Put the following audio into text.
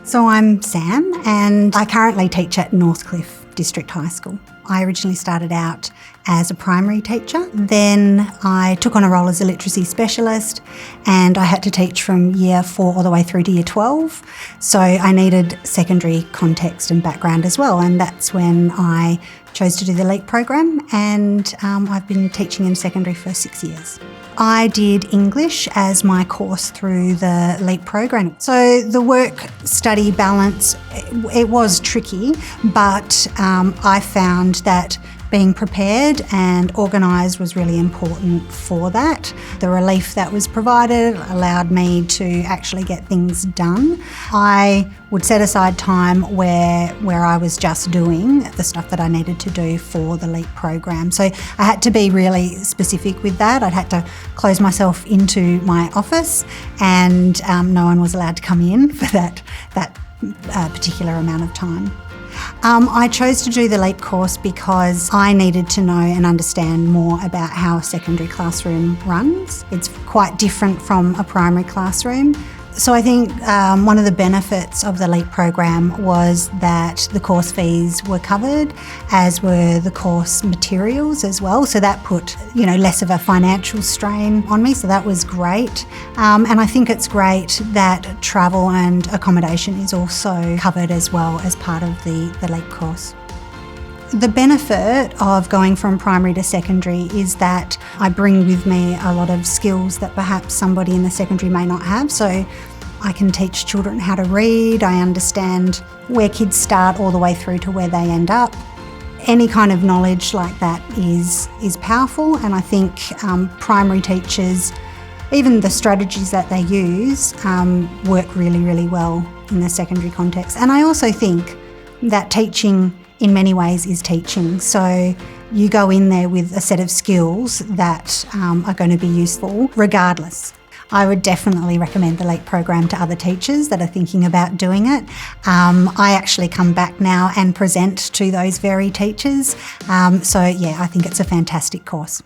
So I'm Sam and I currently teach at Northcliffe District High School. I originally started out as a primary teacher, then I took on a role as a literacy specialist and I had to teach from year 4 all the way through to year 12. So I needed secondary context and background as well, and that's when I chose to do the LEAP program, and I've been teaching in secondary for 6 years. I did English as my course through the LEAP program. So the work-study balance, it was tricky, but I found that being prepared and organised was really important for that. The relief that was provided allowed me to actually get things done. I would set aside time where I was just doing the stuff that I needed to do for the LEAP program. So I had to be really specific with that. I'd had to close myself into my office and no one was allowed to come in for that particular amount of time. I chose to do the LEAP course because I needed to know and understand more about how a secondary classroom runs. It's quite different from a primary classroom. So I think one of the benefits of the LEAP program was that the course fees were covered, as were the course materials as well. So that put, less of a financial strain on me. So that was great. And I think it's great that travel and accommodation is also covered as well as part of the LEAP course. The benefit of going from primary to secondary is that I bring with me a lot of skills that perhaps somebody in the secondary may not have. So I can teach children how to read, I understand where kids start all the way through to where they end up. Any kind of knowledge like that is powerful, and I think primary teachers, even the strategies that they use, work really, really well in the secondary context. And I also think that teaching in many ways is teaching. So you go in there with a set of skills that are going to be useful regardless. I would definitely recommend the LEAP program to other teachers that are thinking about doing it. I actually come back now and present to those very teachers. I think it's a fantastic course.